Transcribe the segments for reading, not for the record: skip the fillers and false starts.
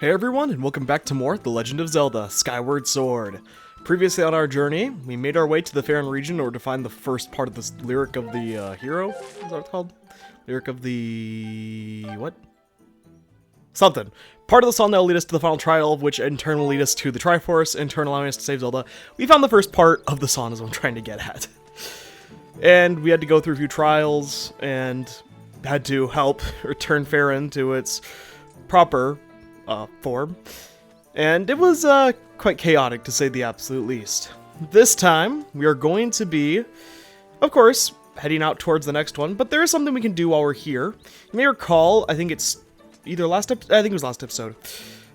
Hey everyone, and welcome back to more The Legend of Zelda Skyward Sword. Previously on our journey, we made our way to the Faron region in order to find the first part of this lyric of the hero. Is that what it's called? Lyric of the... what? Something. Part of the song that will lead us to the final trial, which in turn will lead us to the Triforce, in turn allowing us to save Zelda. We found the first part of the song is what I'm trying to get at. And we had to go through a few trials, and had to help return Faron to its proper form. And it was quite chaotic, to say the absolute least. This time, we are going to be, of course, heading out towards the next one, but there is something we can do while we're here. You may recall, I think it's either I think it was last episode.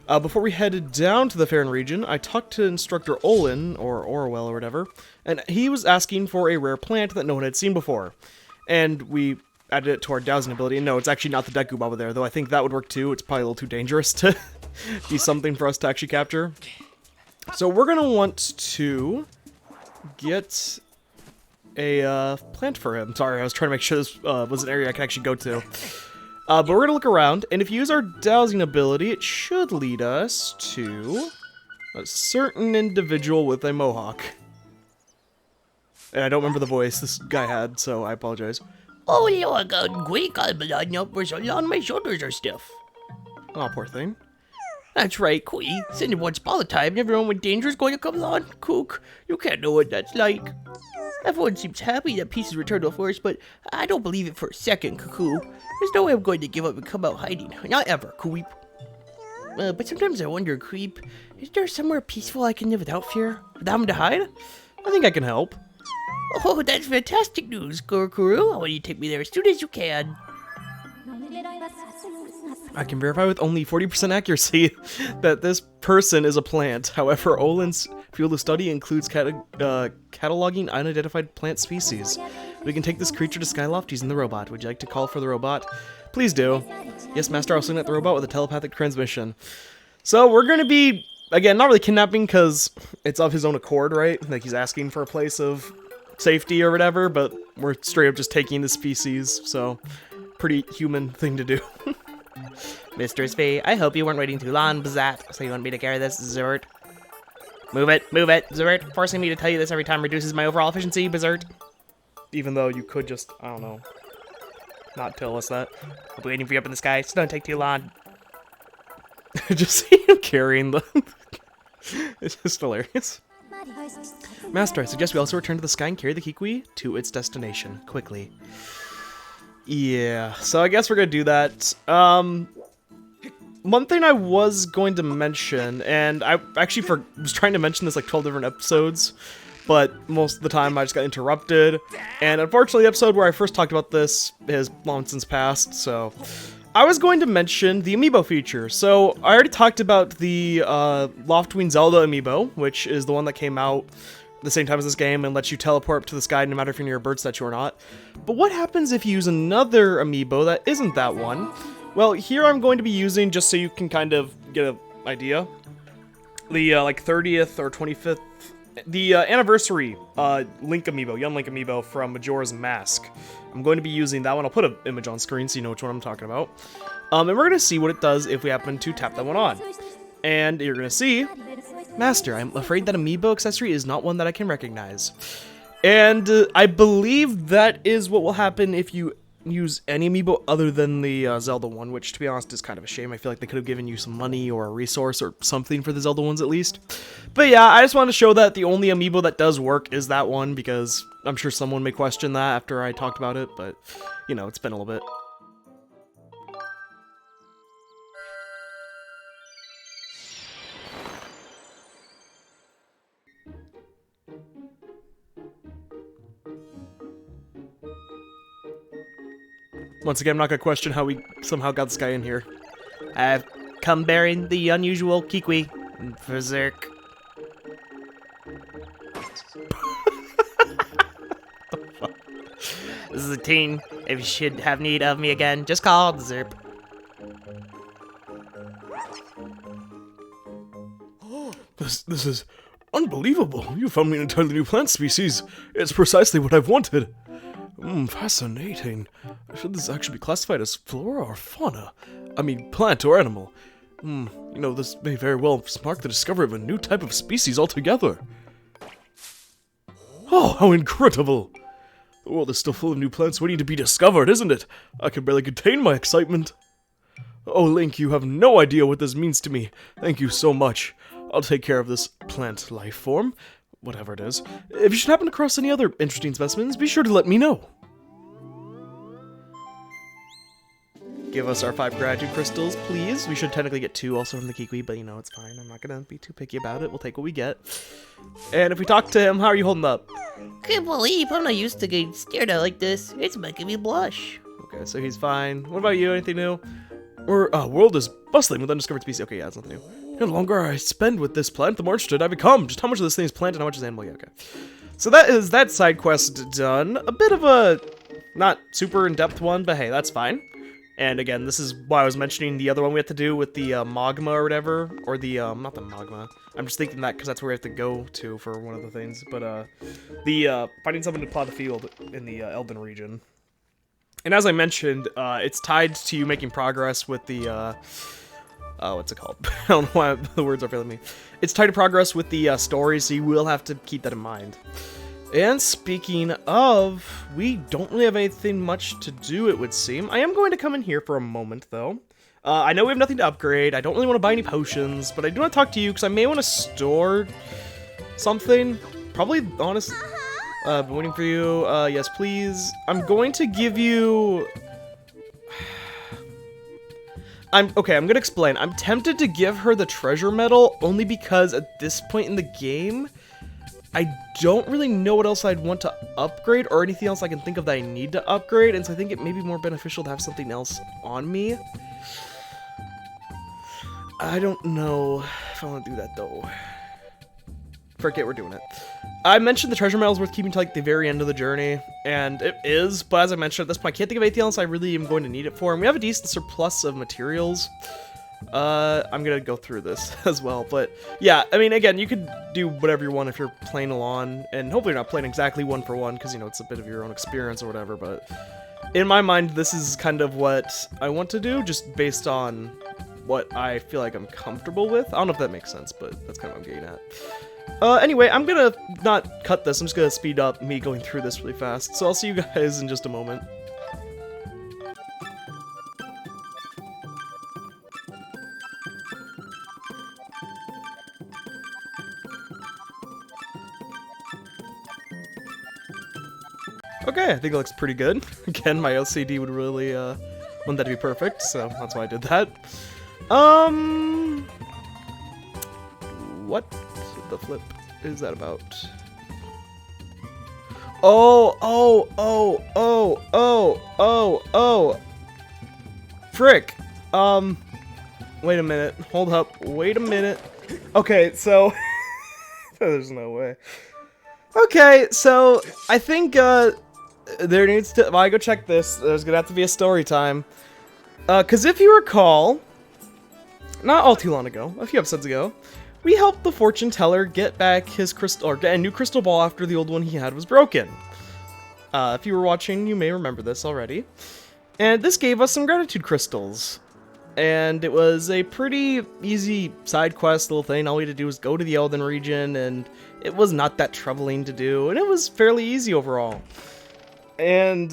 Before we headed down to the Faron region, I talked to Instructor Eldin, or Orwell or whatever, and he was asking for a rare plant that no one had seen before. And we added it to our dowsing ability. And no, it's actually not the Deku Baba there, though I think that would work too. It's probably a little too dangerous to be something for us to actually capture. So we're going to want to get a plant for him. Sorry, I was trying to make sure this was an area I could actually go to. But we're going to look around, and if you use our dowsing ability, it should lead us to a certain individual with a mohawk. And I don't remember the voice this guy had, so I apologize. Oh, look, quick, I'm up for so long, my shoulders are stiff. Oh, poor thing. That's right, Quee. Send once upon a time, never know when danger is going to come along. Cook, you can't know what that's like. Everyone seems happy that peace is returned to forest, but I don't believe it for a second, Cuckoo. There's no way I'm going to give up and come out hiding. Not ever, Creep. But sometimes I wonder, Creep, is there somewhere peaceful I can live without fear? Without having to hide? I think I can help. Oh, that's fantastic news, Kurukuru. I want you to take me there as soon as you can. I can verify with only 40% accuracy that this person is a plant. However, Olin's field of study includes cataloging unidentified plant species. We can take this creature to Skyloft using the robot. Would you like to call for the robot? Please do. Yes, Master, I was looking at the robot with a telepathic transmission. So we're going to be, again, not really kidnapping because it's of his own accord, right? Like he's asking for a place of safety or whatever, but we're straight up just taking the species, so pretty human thing to do. Mistress V, I hope you weren't waiting too long, Bazat. So you want me to carry this, Zert? Move it, Zert. Forcing me to tell you this every time reduces my overall efficiency, Bazert. Even though you could just, I don't know, not tell us that. I'll be waiting for you up in the sky, so don't take too long. Just see him carrying the... It's just hilarious. Master, I suggest we also return to the sky and carry the Kikwi to its destination, quickly. Yeah, so I guess we're gonna do that. One thing I was going to mention, and I actually was trying to mention this like 12 different episodes, but most of the time I just got interrupted, and unfortunately the episode where I first talked about this has long since passed, so... I was going to mention the amiibo feature. So I already talked about the Loftwing Zelda amiibo, which is the one that came out the same time as this game and lets you teleport up to the sky no matter if you're near a bird statue or not. But what happens if you use another amiibo that isn't that one? Well, here I'm going to be using, just so you can kind of get an idea, the like 30th or 25th, the anniversary Link amiibo, Young Link amiibo from Majora's Mask. I'm going to be using that one. I'll put an image on screen so you know which one I'm talking about. And we're going to see what it does if we happen to tap that one on. And you're going to see, Master, I'm afraid that amiibo accessory is not one that I can recognize. And I believe that is what will happen if you use any amiibo other than the Zelda one, which to be honest is kind of a shame. I feel like they could have given you some money or a resource or something for the Zelda ones at least. But yeah, I just wanted to show that the only amiibo that does work is that one, because I'm sure someone may question that after I talked about it, but you know, it's been a little bit. Once again, I'm not going to question how we somehow got this guy in here. I've come bearing the unusual Kikwi for Zerk. This is a teen. If you should have need of me again, just call Zerp. This is unbelievable. You found me an entirely new plant species. It's precisely what I've wanted. Fascinating. Should this actually be classified as flora or fauna? I mean, plant or animal? You know, this may very well mark the discovery of a new type of species altogether. Oh, how incredible! The world is still full of new plants waiting to be discovered, isn't it? I can barely contain my excitement. Oh, Link, you have no idea what this means to me. Thank you so much. I'll take care of this plant life form, whatever it is. If you should happen across any other interesting specimens, be sure to let me know. Give us our 5 gratitude crystals, please. We should technically get 2 also from the Kikwi, but you know, it's fine. I'm not gonna be too picky about it. We'll take what we get. And if we talk to him, how are you holding up? Can't believe I'm not used to getting stared at like this. It's making me blush. Okay, so he's fine. What about you? Anything new? World is bustling with undiscovered species. Okay, yeah, that's nothing new. The longer I spend with this plant, the more interested I become. Just how much of this thing is plant and how much is animal? Yeah, okay. So that is that side quest done. A bit of a not super in-depth one, but hey, that's fine. And again, this is why I was mentioning the other one we have to do with the magma or whatever, or the not the magma. I'm just thinking that because that's where we have to go to for one of the things. But the finding someone to plow the field in the Eldin region. And as I mentioned, it's tied to you making progress with the what's it called? I don't know why the words are failing me. It's tied to progress with the story, so you will have to keep that in mind. And speaking of, we don't really have anything much to do, it would seem. I am going to come in here for a moment, though. I know we have nothing to upgrade. I don't really want to buy any potions, but I do want to talk to you because I may want to store something. Probably, honest. Been waiting for you. Yes, please. I'm going to give you... Okay, I'm gonna explain. I'm tempted to give her the treasure medal only because at this point in the game, I don't really know what else I'd want to upgrade or anything else I can think of that I need to upgrade, and so I think it may be more beneficial to have something else on me. I don't know if I want to do that, though. Forget we're doing it. I mentioned the treasure medal is worth keeping to like the very end of the journey, and it is, but as I mentioned at this point, I can't think of anything else I really am going to need it for, and we have a decent surplus of materials. I'm gonna go through this as well, but yeah, I mean, again, you could do whatever you want if you're playing along, and hopefully you're not playing exactly one for one, because, you know, it's a bit of your own experience or whatever, but in my mind, this is kind of what I want to do, just based on what I feel like I'm comfortable with. I don't know if that makes sense, but that's kind of what I'm getting at. Anyway, I'm gonna not cut this, I'm just gonna speed up me going through this really fast, so I'll see you guys in just a moment. Okay, I think it looks pretty good. Again, my OCD would really, want that to be perfect, so that's why I did that. What the flip is that about? Oh. Frick. Wait a minute. Hold up. Wait a minute. Okay, so... There's no way. Okay, so I think, there needs to... While I go check this, there's gonna have to be a story time. Because if you recall, not all too long ago, a few episodes ago, we helped the fortune teller get back his crystal, or get a new crystal ball after the old one he had was broken. If you were watching, you may remember this already. And this gave us some gratitude crystals. And it was a pretty easy side quest little thing. All we had to do was go to the Eldin region, and it was not that troubling to do, and it was fairly easy overall. And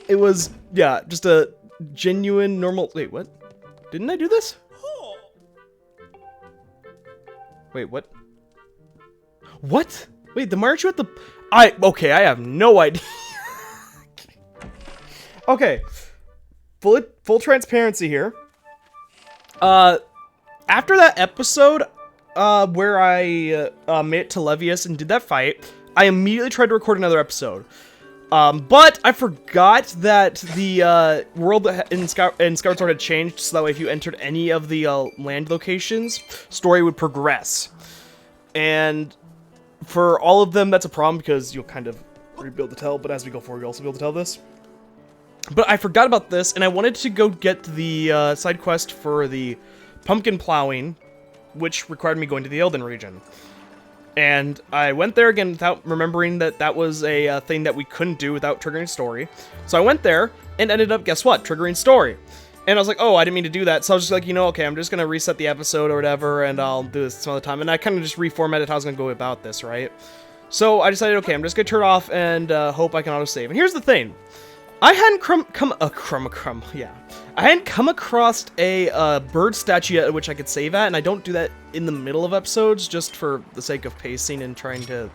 it was, yeah, just a genuine, normal... Wait, what? Didn't I do this? Wait, what? What? Wait, aren't you at the... Okay, I have no idea. Okay. Full transparency here. After that episode, where I made it to Levius and did that fight, I immediately tried to record another episode. But I forgot that the world in Skyward Sword had changed, so that way if you entered any of the land locations, story would progress. And for all of them, that's a problem because you'll kind of rebuild the tell, but as we go forward, you'll also be able to tell this. But I forgot about this, and I wanted to go get the side quest for the pumpkin plowing, which required me going to the Eldin region. And I went there again without remembering that that was a thing that we couldn't do without triggering story. So I went there and ended up, guess what, triggering story. And I was like, oh, I didn't mean to do that. So I was just like, you know, okay, I'm just going to reset the episode or whatever, and I'll do this some other time. And I kind of just reformatted how I was going to go about this, right? So I decided, okay, I'm just going to turn it off and hope I can autosave. And here's the thing. I hadn't I hadn't come across a bird statue yet which I could save at, and I don't do that in the middle of episodes just for the sake of pacing and trying to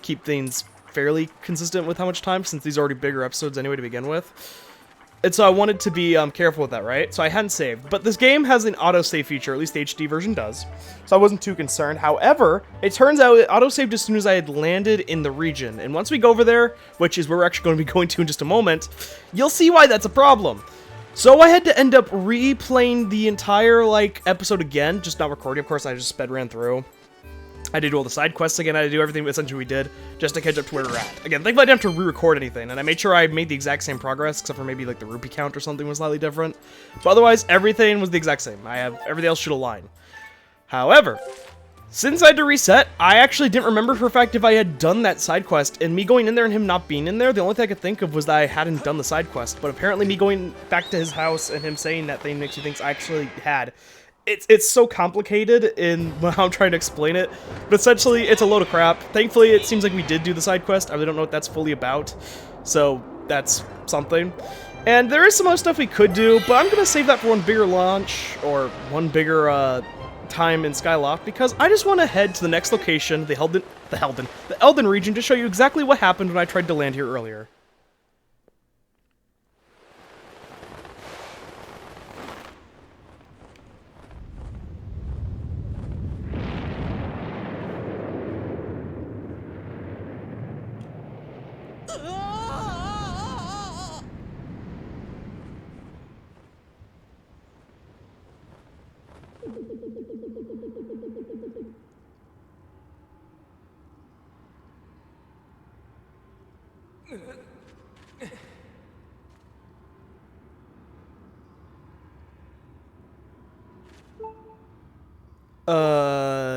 keep things fairly consistent with how much time, since these are already bigger episodes anyway to begin with. And so I wanted to be careful with that, right? So I hadn't saved. But this game has an autosave feature, at least the HD version does. So I wasn't too concerned. However, it turns out it autosaved as soon as I had landed in the region. And once we go over there, which is where we're actually going to be going to in just a moment, you'll see why that's a problem. So I had to end up replaying the entire, episode again, just not recording. Of course, I just ran through. I had to do all the side quests again. I had to do everything essentially we did just to catch up to where we're at. Again, thankfully I didn't have to re-record anything, and I made sure I made the exact same progress, except for maybe the rupee count or something was slightly different. But otherwise, everything was the exact same. Everything else should align. However, since I had to reset, I actually didn't remember for a fact if I had done that side quest, and me going in there and him not being in there, the only thing I could think of was that I hadn't done the side quest. But apparently me going back to his house and him saying that thing makes me think I actually had. It's so complicated in how I'm trying to explain it, but essentially it's a load of crap. Thankfully, it seems like we did do the side quest. I really don't know what that's fully about, so that's something. And there is some other stuff we could do, but I'm gonna save that for one bigger launch, or one bigger time in Skyloft, because I just want to head to the next location, the Eldin region, to show you exactly what happened when I tried to land here earlier.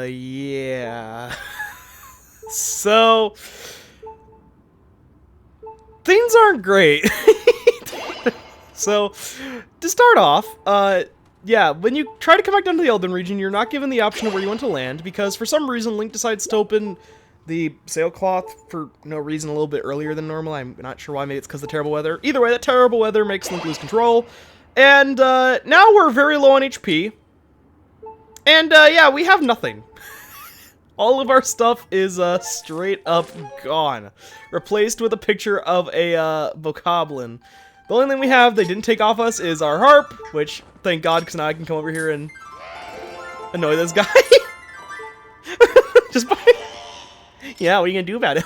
Yeah. So, things aren't great. So, to start off, yeah, when you try to come back down to the Eldin region, you're not given the option of where you want to land, because for some reason Link decides to open the sailcloth for no reason a little bit earlier than normal. I'm not sure why, maybe it's because of the terrible weather. Either way, that terrible weather makes Link lose control, and now we're very low on HP. And, yeah, we have nothing. All of our stuff is, straight up gone. Replaced with a picture of a, bokoblin. The only thing we have they didn't take off us is our harp, which, thank God, because now I can come over here and annoy this guy. Just by... Yeah, what are you gonna do about it?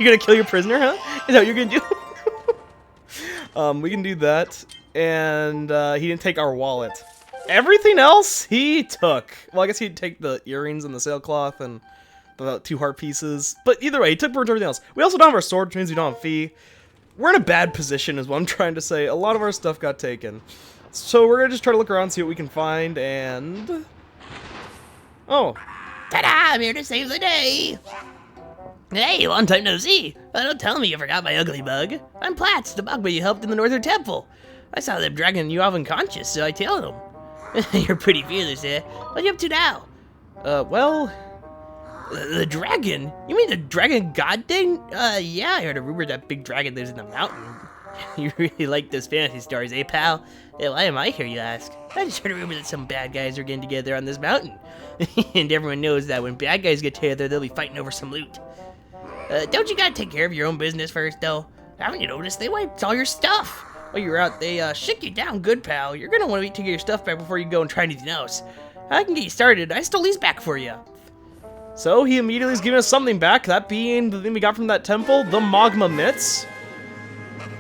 You gonna kill your prisoner, huh? Is that what you're gonna do? We can do that. And, he didn't take our wallet. Everything else he took. Well, I guess he'd take the earrings and the sailcloth and the 2 heart pieces. But either way, he took everything else. We also don't have our sword, which means we don't have Fee. We're in a bad position is what I'm trying to say. A lot of our stuff got taken. So we're gonna just try to look around, see what we can find, and... Oh. Ta-da! I'm here to save the day! Hey, long time no see. Don't tell me you forgot my ugly bug. I'm Platts, the bug you helped in the Northern Temple. I saw them dragging you off unconscious, so I tailed them. You're pretty fearless, eh? What are you up to now? Well... The dragon? You mean the dragon god thing? Yeah, I heard a rumor that big dragon lives in the mountain. You really like those fantasy stories, eh, pal? Hey, why am I here, you ask? I just heard a rumor that some bad guys are getting together on this mountain. And everyone knows that when bad guys get together, they'll be fighting over some loot. Don't you gotta take care of your own business first, though? Haven't you noticed they wiped all your stuff? While you're out, they shook you down good, pal. You're gonna want to get your stuff back before you go and try anything else. I can get you started. I stole these back for you. So he immediately is giving us something back, that being the thing we got from that temple, the Magma Mitts.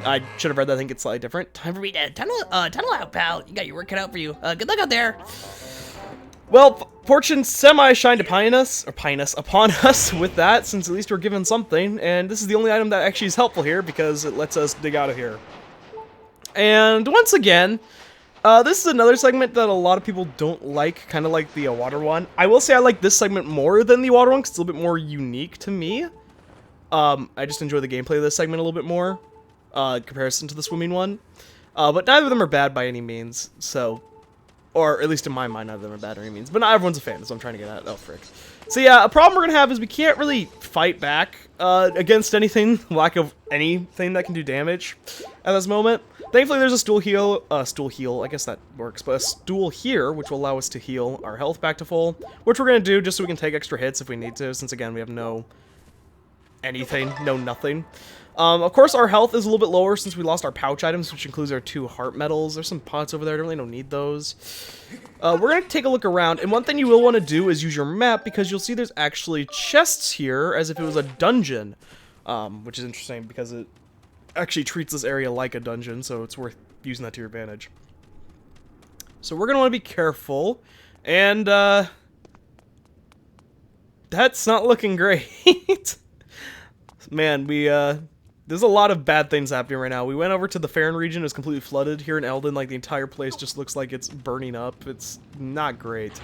I should have read that, I think it's slightly different. Time for me to tunnel out, pal. You got your work cut out for you. Good luck out there. Well, fortune semi-shined upon us with that, since at least we're given something, and this is the only item that actually is helpful here, because it lets us dig out of here. And once again, this is another segment that a lot of people don't like, kind of like the water one. I will say I like this segment more than the water one, because it's a little bit more unique to me. I just enjoy the gameplay of this segment a little bit more, in comparison to the swimming one. But neither of them are bad by any means, so... Or, at least in my mind, none of them are bad by any means. But not everyone's a fan, is what I'm trying to get at. Oh, frick. So yeah, a problem we're going to have is we can't really fight back against anything, lack of anything that can do damage at this moment. Thankfully, there's a stool heal, I guess that works, but a stool here, which will allow us to heal our health back to full, which we're going to do just so we can take extra hits if we need to, since again, we have no anything, no nothing. Of course, our health is a little bit lower since we lost our pouch items, which includes our 2 heart medals. There's some pots over there. I really don't need those. We're going to take a look around, and one thing you will want to do is use your map, because you'll see there's actually chests here, as if it was a dungeon, which is interesting, because it actually treats this area like a dungeon, so it's worth using that to your advantage. So we're going to want to be careful, and, that's not looking great. Man, there's a lot of bad things happening right now. We went over to the Farron region. It's completely flooded. Here in Eldin, like, the entire place just looks like it's burning up. It's not great.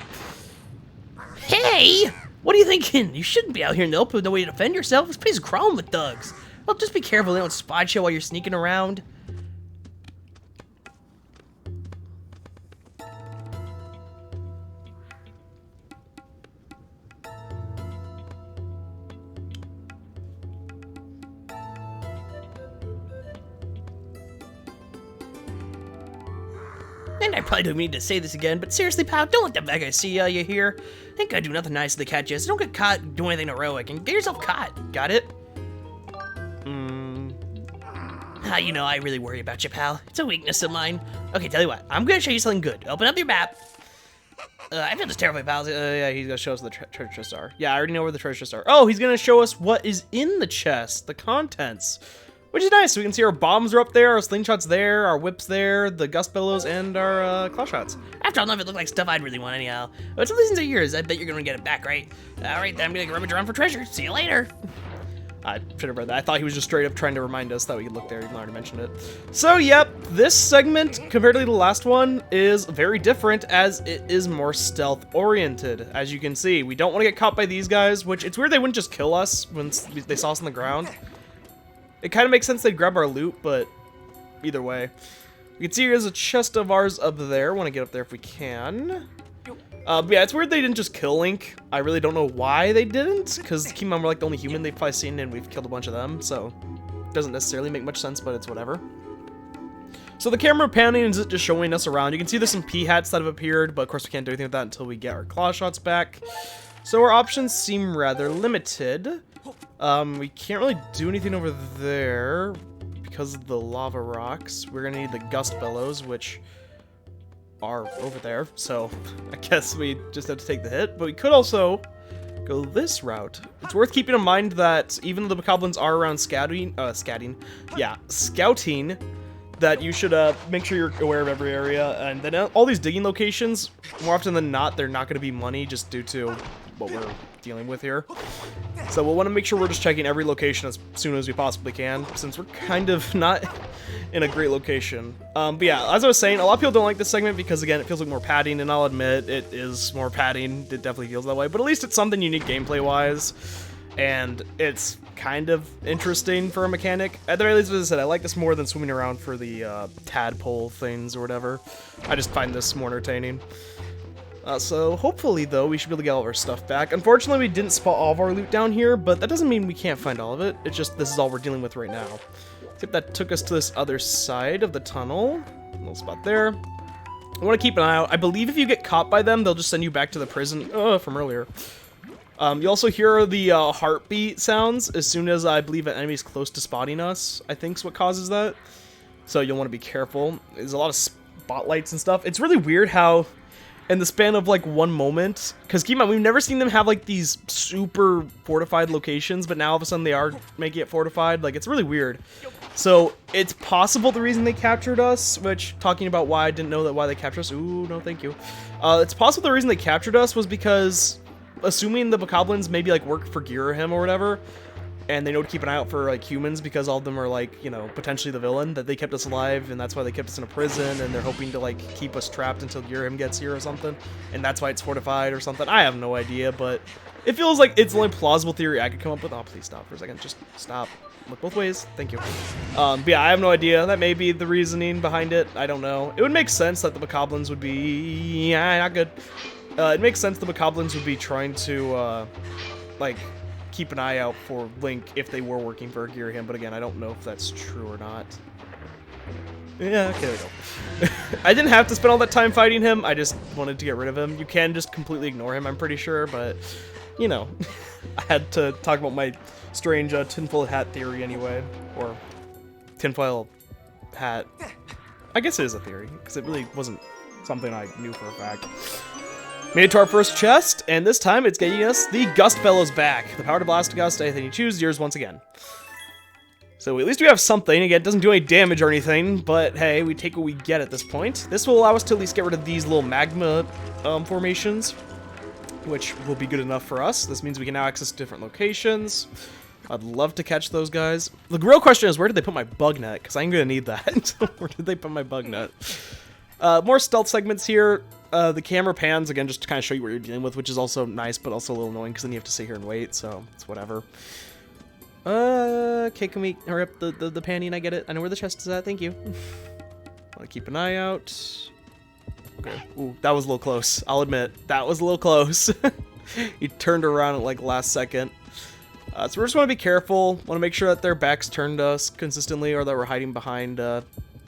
Hey! What are you thinking? You shouldn't be out here in the open with no way to defend yourself. This place is crawling with thugs. Well, just be careful they don't spot you while you're sneaking around. And I probably don't mean to say this again, but seriously, pal, don't let that bad guy see you here. Ain't gonna do nothing nice if they catch you, so don't get caught doing anything heroic, and get yourself caught. Got it? You know, I really worry about you, pal. It's a weakness of mine. Okay, tell you what, I'm gonna show you something good. Open up your map. I feel this terribly, pal. Yeah, he's gonna show us the treasure chests are. Yeah, I already know where the treasure chests are. Oh, he's gonna show us what is in the chest, the contents. Which is nice, so we can see our bombs are up there, our slingshot's there, our whip's there, the gust bellows, and our claw shots. After all, none of it looked like stuff I'd really want anyhow. But some of these are yours. I bet you're gonna get it back, right? Alright, then I'm gonna rummage around for treasure. See you later. I should have read that. I thought he was just straight up trying to remind us that we could look there, even though I already mentioned it. So, yep, this segment, compared to the last one, is very different, as it is more stealth-oriented. As you can see, we don't want to get caught by these guys, which, it's weird they wouldn't just kill us when they saw us on the ground. It kind of makes sense they'd grab our loot, but either way. You can see there's a chest of ours up there. Want to get up there if we can. But yeah, it's weird they didn't just kill Link. I really don't know why they didn't, because keep in mind we're like the only human they've probably seen, and we've killed a bunch of them, so it doesn't necessarily make much sense, but it's whatever. So the camera panning is just showing us around. You can see there's some P-hats that have appeared, but of course we can't do anything with that until we get our claw shots back. So our options seem rather limited. We can't really do anything over there because of the lava rocks. We're gonna need the gust bellows, which are over there, so I guess we just have to take the hit. But we could also go this route. It's worth keeping in mind that even though the bokoblins are around scouting, that you should make sure you're aware of every area. And then all these digging locations, more often than not, they're not going to be money just due to what we're dealing with here. So we'll want to make sure we're just checking every location as soon as we possibly can, since we're kind of not in a great location. But yeah, as I was saying, a lot of people don't like this segment because, again, it feels like more padding, and I'll admit it is more padding. It definitely feels that way, but at least it's something unique gameplay-wise, and it's kind of interesting for a mechanic. At the very least, as I said, I like this more than swimming around for the tadpole things or whatever. I just find this more entertaining. So hopefully, though, we should be able to get all of our stuff back. Unfortunately, we didn't spot all of our loot down here, but that doesn't mean we can't find all of it. It's just this is all we're dealing with right now. Except that took us to this other side of the tunnel. A little spot there. I want to keep an eye out. I believe if you get caught by them, they'll just send you back to the prison from earlier. You also hear the heartbeat sounds as soon as I believe an enemy's close to spotting us, I think is what causes that. So you'll want to be careful. There's a lot of spotlights and stuff. It's really weird how in the span of like one moment, because keep in mind, we've never seen them have like these super fortified locations, but now all of a sudden they are making it fortified. Like, it's really weird. So it's possible the reason they captured us, which, talking about why I didn't know that why they captured us, ooh, no thank you. It's possible the reason they captured us was because, assuming the bokoblins maybe like work for Girahim or whatever, and they know to keep an eye out for like humans because all of them are like, you know, potentially the villain, that they kept us alive and that's why they kept us in a prison, and they're hoping to like keep us trapped until Girahim gets here or something, and that's why it's fortified or something. I have no idea, but it feels like it's the only plausible theory I could come up with. Oh, please stop for a second. Just stop. Look both ways. Thank you. But yeah, I have no idea. That may be the reasoning behind it. I don't know. It would make sense that the Bokoblins would be... not good. It makes sense the Bokoblins would be trying to, like, keep an eye out for Link if they were working for Girahim, but again, I don't know if that's true or not. Yeah, okay, there we go. I didn't have to spend all that time fighting him, I just wanted to get rid of him. You can just completely ignore him, I'm pretty sure, but, you know, I had to talk about my strange tinfoil hat theory anyway, or tinfoil hat. I guess it is a theory, because it really wasn't something I knew for a fact. Made it to our first chest, and this time it's getting us the Gust Bellows back. The power to blast a gust, anything you choose, yours once again. So at least we have something. Again, it doesn't do any damage or anything, but hey, we take what we get at this point. This will allow us to at least get rid of these little magma formations, which will be good enough for us. This means we can now access different locations. I'd love to catch those guys. The real question is, where did they put my bug net? Because I'm going to need that. Where did they put my bug net? More stealth segments here. The camera pans, again, just to kind of show you what you're dealing with, which is also nice, but also a little annoying, because then you have to sit here and wait, so it's whatever. Okay, can we hurry up the panning? I get it. I know where the chest is at, thank you. Want to keep an eye out. Okay, ooh, that was a little close. I'll admit, that was a little close. He turned around at, like, last second. So we just want to be careful, want to make sure that their backs turned to us consistently, or that we're hiding behind,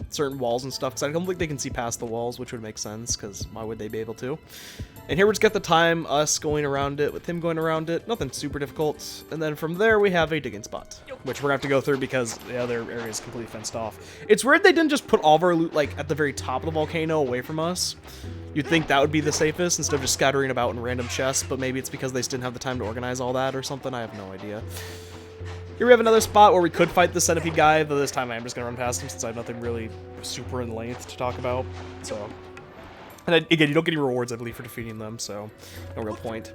certain walls and stuff, because I don't think they can see past the walls, which would make sense, because why would they be able to? And here we just got the time, us going around it, with him going around it, nothing super difficult, and then from there we have a digging spot, which we're gonna have to go through because the other area is completely fenced off. It's weird they didn't just put all of our loot, like, at the very top of the volcano away from us. You'd think that would be the safest, instead of just scattering about in random chests, but maybe it's because they just didn't have the time to organize all that or something, I have no idea. Here we have another spot where we could fight the centipede guy, though this time I'm just going to run past him since I have nothing really super in length to talk about. So, and again, you don't get any rewards, I believe, for defeating them, so no real point.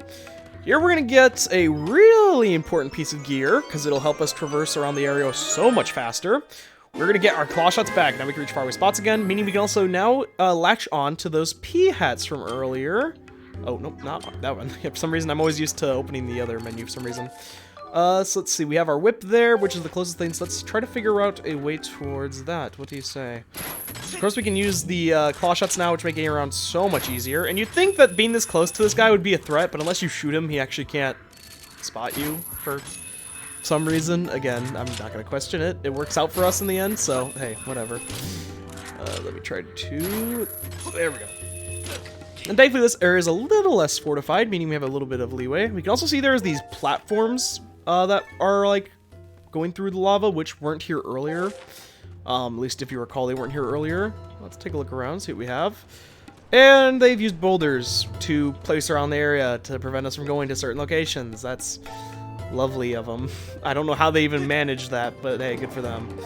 Here we're going to get a really important piece of gear, because it'll help us traverse around the area so much faster. We're going to get our claw shots back. Now we can reach faraway spots again, meaning we can also now latch on to those pea hats from earlier. Oh, nope, not that one. For some reason, I'm always used to opening the other menu for some reason. So let's see, we have our whip there, which is the closest thing, so let's try to figure out a way towards that. What do you say? Of course, we can use the claw shots now, which make getting around so much easier, and you'd think that being this close to this guy would be a threat, but unless you shoot him, he actually can't spot you for some reason. Again, I'm not going to question it. It works out for us in the end, so hey, whatever. Let me try to... There we go. And thankfully, this area is a little less fortified, meaning we have a little bit of leeway. We can also see there's these platforms that are, like, going through the lava, which weren't here earlier. At least if you recall, they weren't here earlier. Let's take a look around, see what we have. And they've used boulders to place around the area to prevent us from going to certain locations. That's lovely of them. I don't know how they even managed that, but hey, good for them.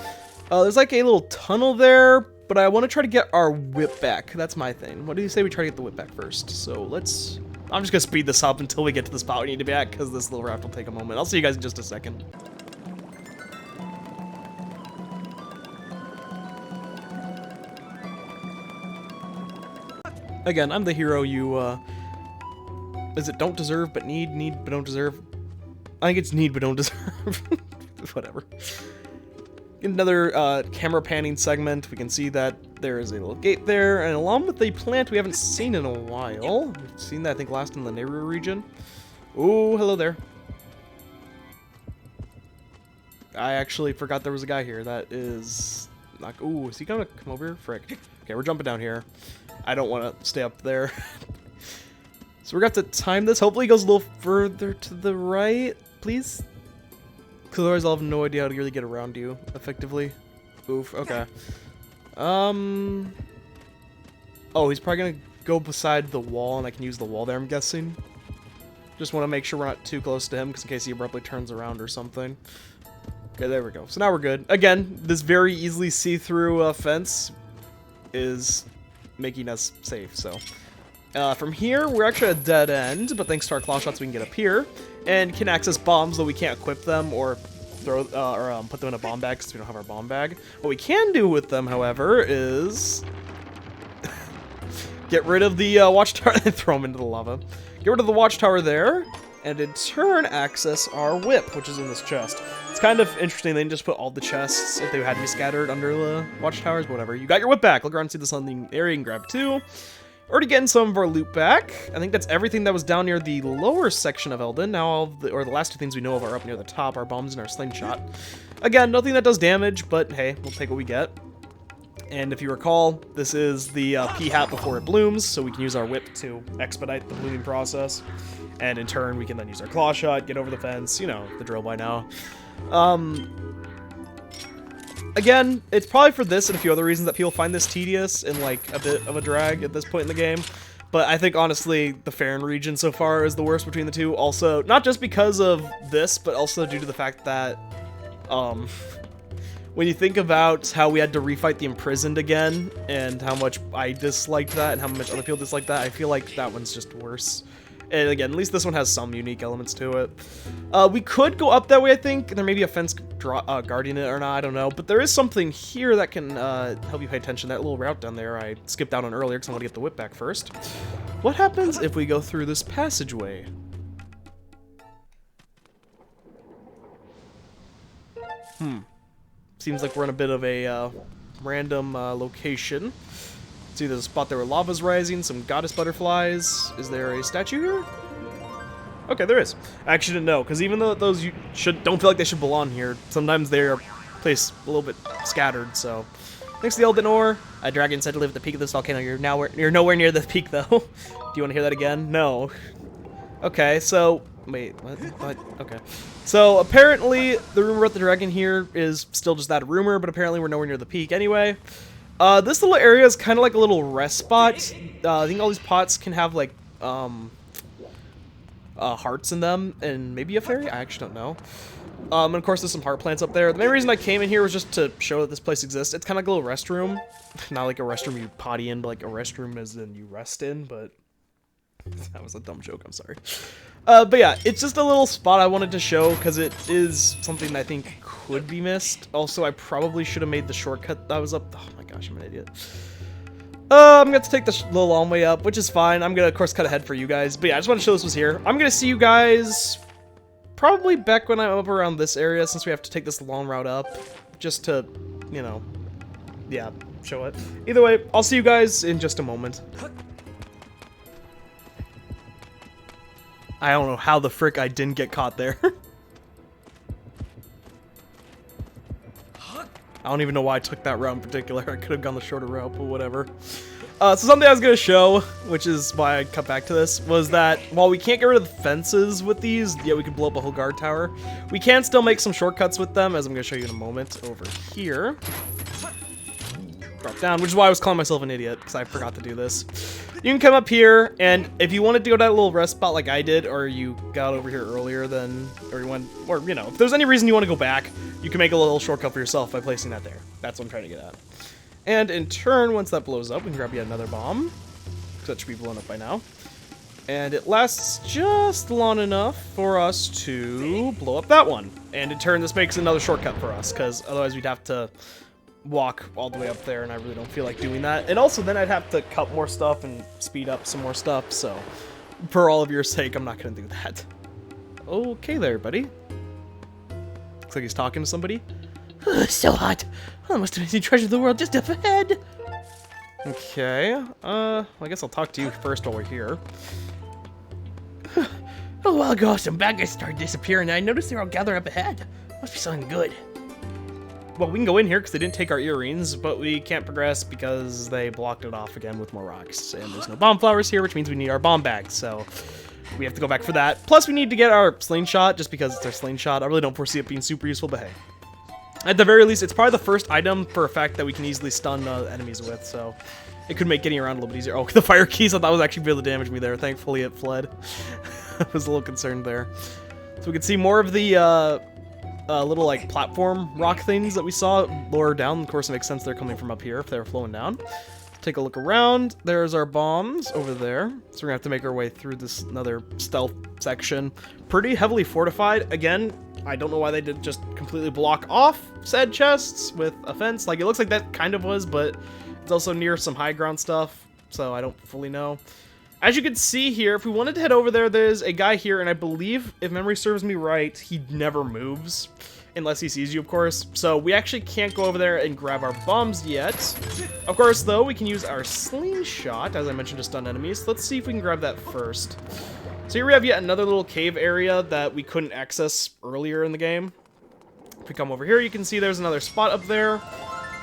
There's, like, a little tunnel there, but I want to try to get our whip back. That's my thing. What do you say we try to get the whip back first? So let's... I'm just going to speed this up until we get to the spot we need to be at, because this little raft will take a moment. I'll see you guys in just a second. Again, I'm the hero you, is it don't deserve but need but don't deserve? I think it's need but don't deserve. Whatever. Another camera panning segment. We can see that there is a little gate there, and along with a plant we haven't seen in a while. We've seen that, I think, last in the Nehru region. Oh, hello there. I actually forgot there was a guy here. That is not... Ooh, is he gonna come over here? Frick. Okay, we're jumping down here. I don't want to stay up there. So we're gonna have to time this. Hopefully it goes a little further to the right, please. Because otherwise I'll have no idea how to really get around you effectively. Oof, okay. Oh, he's probably gonna go beside the wall and I can use the wall there, I'm guessing. Just want to make sure we're not too close to him, because in case he abruptly turns around or something. Okay, there we go. So now we're good. Again, this very easily see-through fence is making us safe, so. From here, we're actually at a dead end, but thanks to our claw shots we can get up here. And can access bombs, though we can't equip them or throw put them in a bomb bag because we don't have our bomb bag. What we can do with them, however, is get rid of the watchtower and throw them into the lava. Get rid of the watchtower there, and in turn access our whip, which is in this chest. It's kind of interesting. They didn't just put all the chests if they had to be scattered under the watchtowers, but whatever. You got your whip back. Look around and see this on the area and grab 2. Already getting some of our loot back. I think that's everything that was down near the lower section of Eldin. Now all of the last 2 things we know of are up near the top, our bombs and our slingshot. Again, nothing that does damage, but hey, we'll take what we get. And if you recall, this is the pea hat before it blooms, so we can use our whip to expedite the blooming process. And in turn, we can then use our claw shot, get over the fence, you know, the drill by now. Again, it's probably for this and a few other reasons that people find this tedious and like a bit of a drag at this point in the game. But I think honestly, the Farron region so far is the worst between the two. Also, not just because of this, but also due to the fact that, when you think about how we had to refight the Imprisoned again, and how much I disliked that, and how much other people disliked that, I feel like that one's just worse. And again, at least this one has some unique elements to it. We could go up that way, I think. There may be a fence guarding it or not, I don't know. But there is something here that can help you pay attention. That little route down there I skipped out on earlier because I want to get the whip back first. What happens if we go through this passageway? Seems like we're in a bit of a random location. See, there's a spot there where lava's rising, some goddess butterflies. Is there a statue here? Okay, there is. I actually didn't know, because even though those don't feel like they should belong here, sometimes they're placed a little bit scattered, so. Thanks to the Eldin ore. A dragon said to live at the peak of this volcano. You're nowhere near the peak, though. Do you want to hear that again? No. Okay, so... Wait, what? Okay. So, apparently, the rumor about the dragon here is still just that a rumor, but apparently we're nowhere near the peak anyway. This little area is kind of like a little rest spot. I think all these pots can have, like, hearts in them, and maybe a fairy? I actually don't know. And of course there's some heart plants up there. The main reason I came in here was just to show that this place exists. It's kind of like a little restroom. Not like a restroom you potty in, but like a restroom as in you rest in, but... That was a dumb joke, I'm sorry. But yeah, it's just a little spot I wanted to show because it is something that I think could be missed. Also, I probably should have made the shortcut that was up. Oh my gosh, I'm an idiot. I'm going to take the little long way up, which is fine. I'm going to, of course, cut ahead for you guys. But yeah, I just want to show this was here. I'm going to see you guys probably back when I'm up around this area since we have to take this long route up. Just to, you know, yeah, show it. Either way, I'll see you guys in just a moment. I don't know how the frick I didn't get caught there. I don't even know why I took that route in particular. I could have gone the shorter route, but whatever. So something I was going to show, which is why I cut back to this, was that while we can't get rid of the fences with these, yeah, we could blow up a whole guard tower, we can still make some shortcuts with them, as I'm going to show you in a moment over here. Drop down, which is why I was calling myself an idiot, because I forgot to do this. You can come up here, and if you wanted to go to that little rest spot like I did, or you got over here earlier than everyone, or, you know, if there's any reason you want to go back, you can make a little shortcut for yourself by placing that there. That's what I'm trying to get at. And in turn, once that blows up, we can grab yet another bomb. That should be blown up by now. And it lasts just long enough for us to blow up that one. And in turn, this makes another shortcut for us, because otherwise we'd have to walk all the way up there, and I really don't feel like doing that. And also, then I'd have to cut more stuff and speed up some more stuff, so for all of your sake, I'm not going to do that. Okay there, buddy. Looks like he's talking to somebody. So hot. Oh, must have been the treasure of the world just up ahead. Okay, well, I guess I'll talk to you first while we're here. A while ago, some bad guys started disappearing, and I noticed they're all gathered up ahead. Must be something good. Well, we can go in here because they didn't take our earrings, but we can't progress because they blocked it off again with more rocks. And there's no bomb flowers here, which means we need our bomb bags, so we have to go back for that. Plus, we need to get our slingshot just because it's our slingshot. I really don't foresee it being super useful, but hey. At the very least, it's probably the first item for a fact that we can easily stun enemies with, so it could make getting around a little bit easier. Oh, the fire keys, I thought was actually able to damage me there. Thankfully, it fled. I was a little concerned there. So we can see more of the little, like, platform rock things that we saw lower down. Of course, it makes sense they're coming from up here if they were flowing down. take a look around. There's our bombs over there. So we're gonna have to make our way through this another stealth section. Pretty heavily fortified. Again, I don't know why they did just completely block off said chests with a fence. Like, it looks like that kind of was, but it's also near some high ground stuff, so I don't fully know. As you can see here, if we wanted to head over there, there's a guy here, and I believe, if memory serves me right, he never moves. Unless he sees you, of course. So we actually can't go over there and grab our bombs yet. Of course, though, we can use our slingshot, as I mentioned, to stun enemies. Let's see if we can grab that first. So here we have yet another little cave area that we couldn't access earlier in the game. If we come over here, you can see there's another spot up there.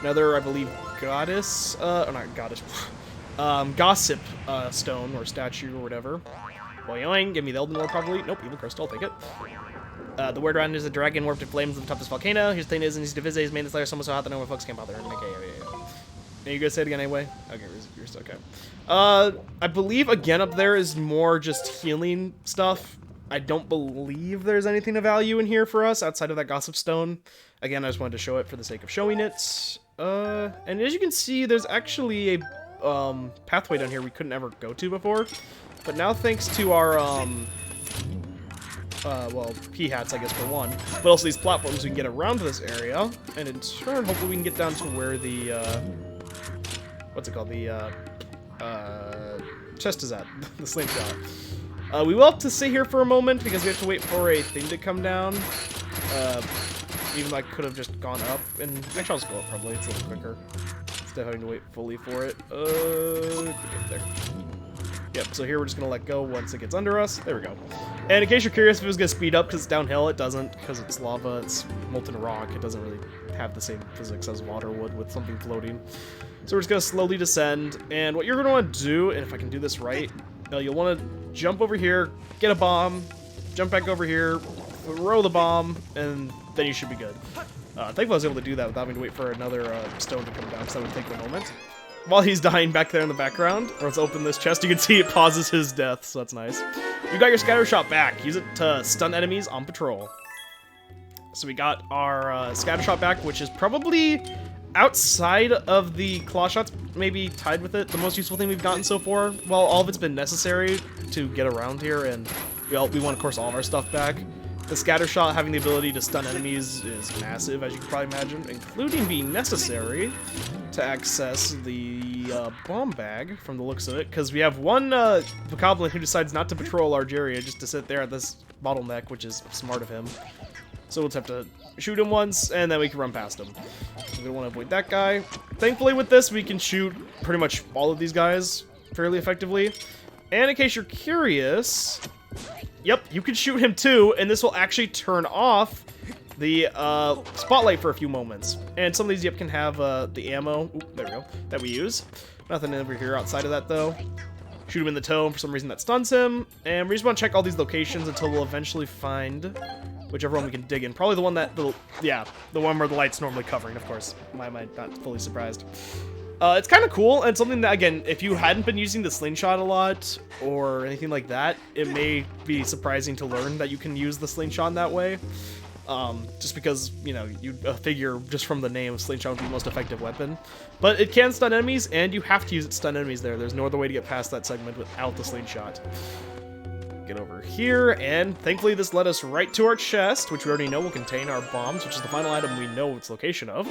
Another, I believe, goddess, or not goddess, gossip stone or statue or whatever. Boing, give me the Eldin lore probably. Nope, evil crystal, I'll take it. The word around is a dragon warped in flames on top of this volcano. His thing is, and he's to visit his main slayer someone so hot that no one folks can't bother him. Okay, yeah. Are you gonna say it again anyway? Okay, you're still okay. I believe again up there is more just healing stuff. I don't believe there's anything of value in here for us outside of that gossip stone. Again, I just wanted to show it for the sake of showing it. And as you can see, there's actually a pathway down here we couldn't ever go to before. But now thanks to our well, P-hats, I guess, for one. But also these platforms, we can get around to this area. And in turn, hopefully we can get down to where the, what's it called? The, chest is at. The slingshot. We will have to sit here for a moment, because we have to wait for a thing to come down. Even though I could have just gone up. And actually, I'll just go up, probably. It's a little quicker. Instead of having to wait fully for it. There. Yep, so here we're just going to let go once it gets under us. There we go. And in case you're curious if it was going to speed up because it's downhill, it doesn't, because it's lava, it's molten rock. It doesn't really have the same physics as water would with something floating. So we're just going to slowly descend, and what you're going to want to do, and if I can do this right, you'll want to jump over here, get a bomb, jump back over here, throw the bomb, and then you should be good. Thankfully I was able to do that without having to wait for another stone to come down, because that would take a moment. While he's dying back there in the background, or let's open this chest, you can see it pauses his death, so that's nice. You got your scatter shot back. Use it to stun enemies on patrol. So we got our scatter shot back, which is probably outside of the claw shots, maybe tied with it, the most useful thing we've gotten so far. Well, all of it's been necessary to get around here, and we want, of course, all of our stuff back. The scatter shot having the ability to stun enemies is massive, as you can probably imagine, including being necessary to access the bomb bag from the looks of it, because we have one bokoblin who decides not to patrol a large area, just to sit there at this bottleneck, which is smart of him. So we'll just have to shoot him once, and then we can run past him. So we don't want to avoid that guy. Thankfully with this, we can shoot pretty much all of these guys fairly effectively. And in case you're curious, yep, you can shoot him too, and this will actually turn off the spotlight for a few moments. And some of these, yep, can have the ammo, there we go, that we use. Nothing over here outside of that, though. Shoot him in the toe, and for some reason that stuns him. And we just want to check all these locations until we'll eventually find whichever one we can dig in. Probably the one that, yeah, the one where the light's normally covering, of course. Why am I not fully surprised? It's kind of cool, and something that, again, if you hadn't been using the slingshot a lot, or anything like that, it may be surprising to learn that you can use the slingshot in that way. Just because, you know, you figure just from the name, slingshot would be the most effective weapon. But it can stun enemies, and you have to use it to stun enemies there. There's no other way to get past that segment without the slingshot. Get over here, and thankfully this led us right to our chest, which we already know will contain our bombs, which is the final item we know its location of.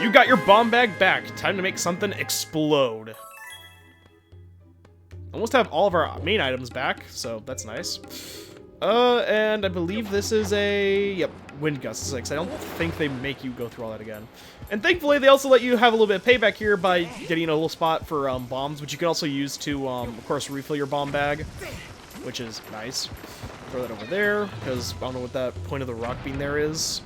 You got your bomb bag back. Time to make something explode. Almost have all of our main items back, so that's nice. And I believe this is a, yep, wind gust 6. I don't think they make you go through all that again. And thankfully, they also let you have a little bit of payback here by getting a little spot for bombs, which you can also use to, of course, refill your bomb bag, which is nice. Throw that over there, because I don't know what that point of the rock being there is.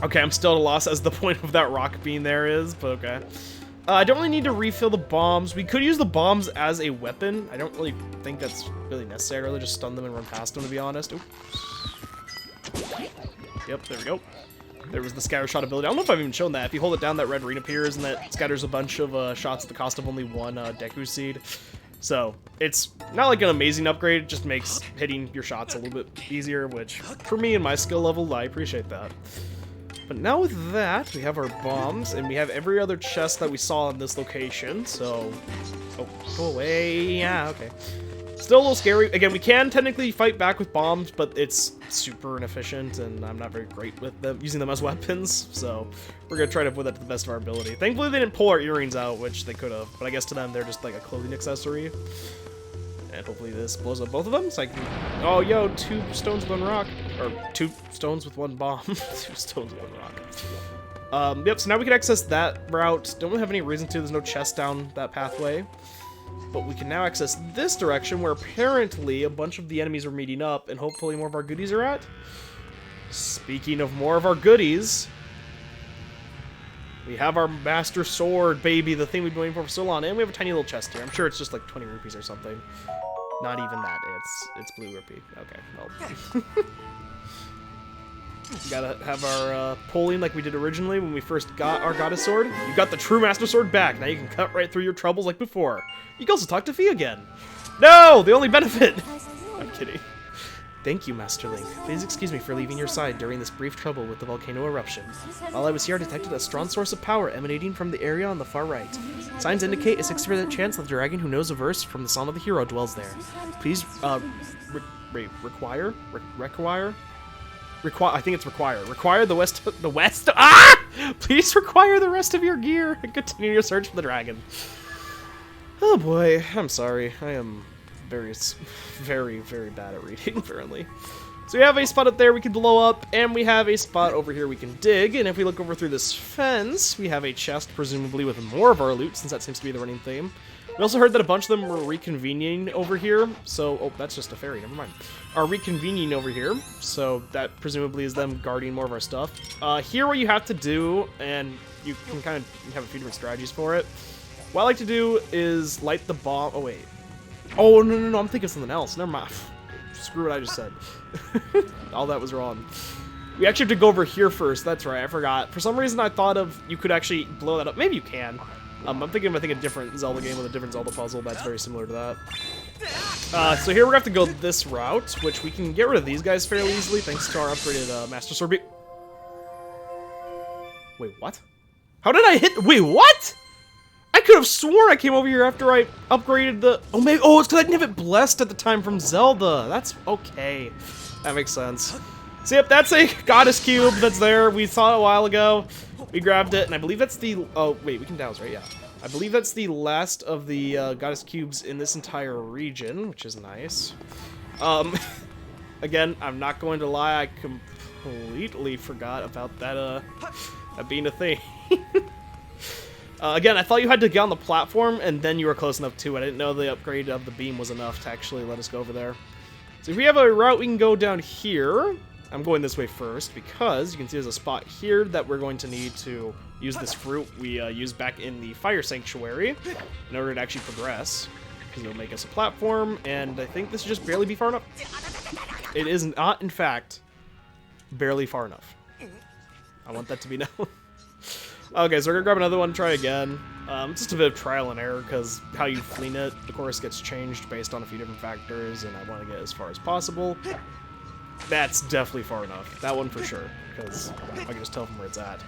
Okay, I'm still at a loss as the point of that rock being there is, but okay. I don't really need to refill the bombs. We could use the bombs as a weapon. I don't really think that's really necessary. I'd rather just stun them and run past them, to be honest. Oops. Yep, there we go. There was the scatter shot ability. I don't know if I've even shown that. If you hold it down, that red ring appears, and that scatters a bunch of shots at the cost of only one Deku seed. So, it's not like an amazing upgrade. It just makes hitting your shots a little bit easier, which, for me and my skill level, I appreciate that. But now with that, we have our bombs, and we have every other chest that we saw in this location, so... Oh, go away. Yeah, okay. Still a little scary. Again, we can technically fight back with bombs, but it's super inefficient, and I'm not very great with them using them as weapons, so we're gonna try to avoid that to the best of our ability. Thankfully, they didn't pull our earrings out, which they could have, but I guess to them, they're just like a clothing accessory. And hopefully this blows up both of them, so I can... Oh, yo, 2 stones with 1 rock. Or 2 stones with 1 bomb. 2 stones with 1 rock. Yep, so now we can access that route. Don't really have any reason to. There's no chest down that pathway. But we can now access this direction, where apparently a bunch of the enemies are meeting up, and hopefully more of our goodies are at. Speaking of more of our goodies... We have our Master Sword, baby, the thing we've been waiting for so long, and we have a tiny little chest here. I'm sure it's just like 20 rupees or something. Not even that, it's blue rupee. Okay, well. Gotta have our pulling like we did originally when we first got our Goddess Sword. You got the true Master Sword back, now you can cut right through your troubles like before. You can also talk to Fee again. No, the only benefit! I'm kidding. Thank you, Master Link. Please excuse me for leaving your side during this brief trouble with the volcano eruption. While I was here, I detected a strong source of power emanating from the area on the far right. Signs indicate a 60% chance that the dragon who knows a verse from the Song of the Hero dwells there. Please, require the west, Please require the rest of your gear and continue your search for the dragon. Oh boy, I'm sorry. I am very, very bad at reading, apparently. So we have a spot up there we can blow up, and we have a spot over here we can dig, and if we look over through this fence, we have a chest, presumably with more of our loot, since that seems to be the running theme. We also heard that a bunch of them were reconvening over here, so... Oh, that's just a fairy, never mind. Are reconvening over here, so that presumably is them guarding more of our stuff. Here what you have to do, and you can kind of have a few different strategies for it. What I like to do is light the bomb... Oh, wait. Oh, no, I'm thinking of something else. Never mind. Screw what I just said. All that was wrong. We actually have to go over here first. That's right, I forgot. For some reason, I thought of you could actually blow that up. Maybe you can. I'm thinking of, a different Zelda game with a different Zelda puzzle that's very similar to that. So here we're going to have to go this route, which we can get rid of these guys fairly easily thanks to our upgraded Master Sword. Wait, what? How did I hit? Wait, what? I could have sworn I came over here after I upgraded the... Oh, maybe... Oh, it's because I didn't have it blessed at the time from Zelda. That's okay. That makes sense. So, yep, that's a Goddess Cube that's there. We saw it a while ago. We grabbed it, and I believe that's the... Oh, wait, we can douse, right? Yeah. I believe that's the last of the Goddess Cubes in this entire region, which is nice. Again, I'm not going to lie. I completely forgot about that, that being a thing. Again, I thought you had to get on the platform, and then you were close enough to it. I didn't know the upgrade of the beam was enough to actually let us go over there. So if we have a route, we can go down here. I'm going this way first, because you can see there's a spot here that we're going to need to use this fruit we used back in the Fire Sanctuary in order to actually progress, because it'll make us a platform, and I think this should just barely be far enough. It is not, in fact, barely far enough. I want that to be known. Okay, so we're gonna grab another one, try again. Just a bit of trial and error, because how you fling it, of course, gets changed based on a few different factors, and I want to get as far as possible. That's definitely far enough. That one for sure, because I can just tell from where it's at.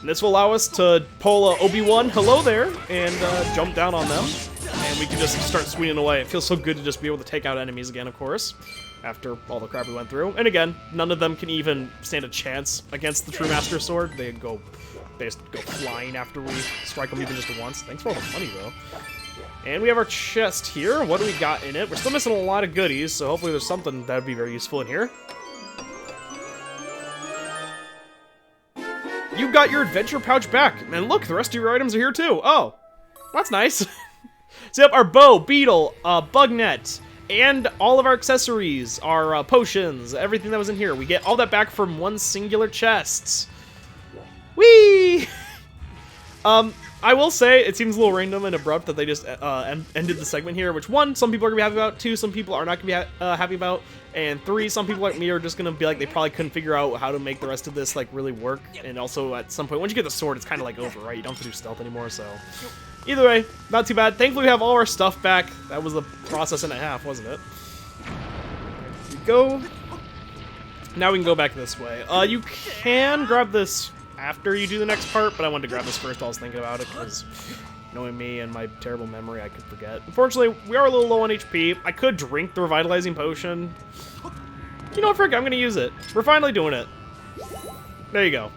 And this will allow us to pull Obi-Wan, hello there, and jump down on them, and we can just start swinging away. It feels so good to just be able to take out enemies again, of course, after all the crap we went through. And again, none of them can even stand a chance against the true Master Sword. They just go flying after we strike them even just once. Thanks for all the money, though. And we have our chest here. What do we got in it? We're still missing a lot of goodies, so hopefully there's something that would be very useful in here. You got your adventure pouch back. And look, the rest of your items are here, too. Oh, that's nice. So, yep, our bow, beetle, bug net, and all of our accessories, our potions, everything that was in here. We get all that back from one singular chest. Whee! I will say, it seems a little random and abrupt that they just ended the segment here, which, one, some people are going to be happy about, two, some people are not going to be happy about, and three, some people like me are just going to be like, they probably couldn't figure out how to make the rest of this, like, really work, and also, at some point, once you get the sword, it's kind of, like, over, right? You don't have to do stealth anymore, so... Either way, not too bad. Thankfully, we have all our stuff back. That was the process and a half, wasn't it? There we go. Now we can go back this way. You can grab this after you do the next part, but I wanted to grab this first while I was thinking about it, because knowing me and my terrible memory, I could forget. Unfortunately, we are a little low on HP. I could drink the revitalizing potion. You know what, frick, I'm going to use it. We're finally doing it. There you go.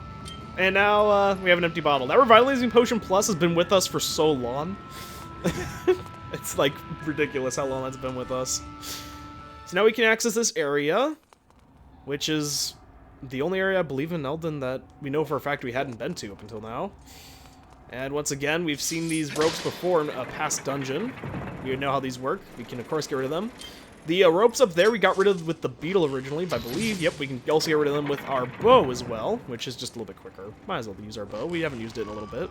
And now we have an empty bottle. That revitalizing potion plus has been with us for so long. It's like ridiculous how long that's been with us. So now we can access this area, which is the only area I believe in Eldin that we know for a fact we hadn't been to up until now. And once again, we've seen these ropes before in a past dungeon. We know how these work. We can, of course, get rid of them. The ropes up there we got rid of with the beetle originally, but I believe, yep, we can also get rid of them with our bow as well, which is just a little bit quicker. Might as well use our bow. We haven't used it in a little bit.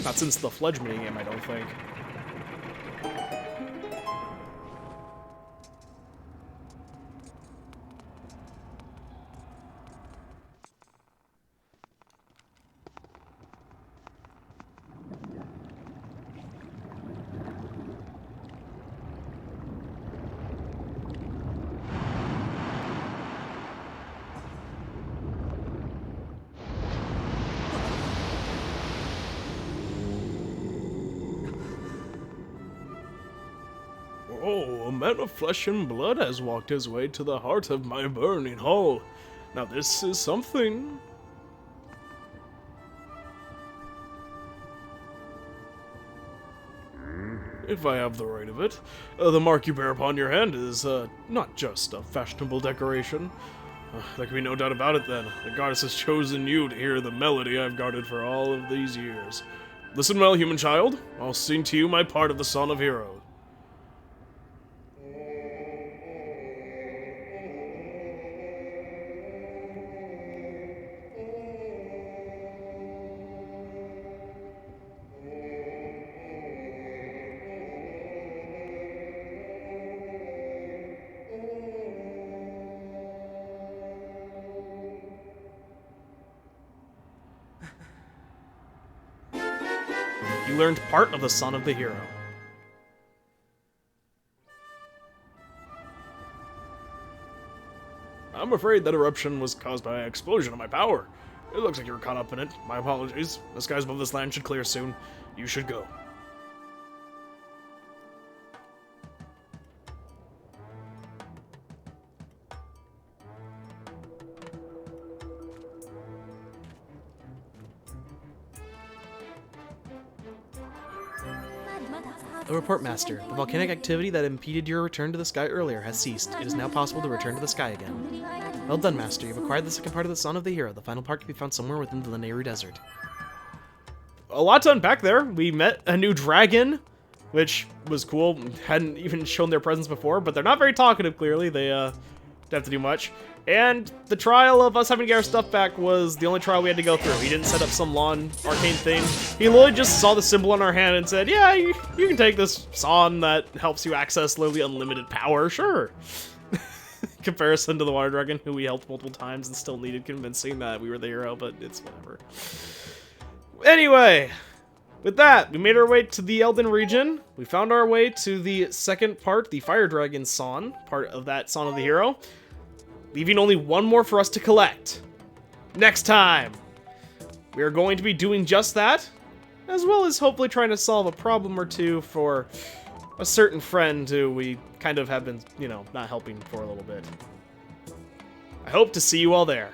Not since the Fledge minigame, I don't think. Oh, a man of flesh and blood has walked his way to the heart of my burning hall. Now this is something. If I have the right of it, the mark you bear upon your hand is not just a fashionable decoration. There can be no doubt about it then. The goddess has chosen you to hear the melody I've guarded for all of these years. Listen well, human child. I'll sing to you my part of the Song of Heroes. You learned part of the Son of the Hero. I'm afraid that eruption was caused by an explosion of my power. It looks like you were caught up in it. My apologies. The skies above this land should clear soon. You should go. A report, Master. The volcanic activity that impeded your return to the sky earlier has ceased. It is now possible to return to the sky again. Well done, Master. You've acquired the second part of the Son of the Hero. The final part can be found somewhere within the Nehru Desert. A lot to unpack there. We met a new dragon, which was cool. Hadn't even shown their presence before, but they're not very talkative, clearly. They don't have to do much. And the trial of us having to get our stuff back was the only trial we had to go through. He didn't set up some lawn arcane thing. He literally just saw the symbol on our hand and said, yeah, you can take this song that helps you access literally unlimited power, sure. Comparison to the water dragon, who we helped multiple times and still needed convincing that we were the hero, but it's whatever. Anyway, with that, we made our way to the Eldin region. We found our way to the second part, the Fire Dragon Song, part of that Song of the Hero. Leaving only one more for us to collect. Next time, we are going to be doing just that, as well as hopefully trying to solve a problem or two for a certain friend who we kind of have been, you know, not helping for a little bit. I hope to see you all there.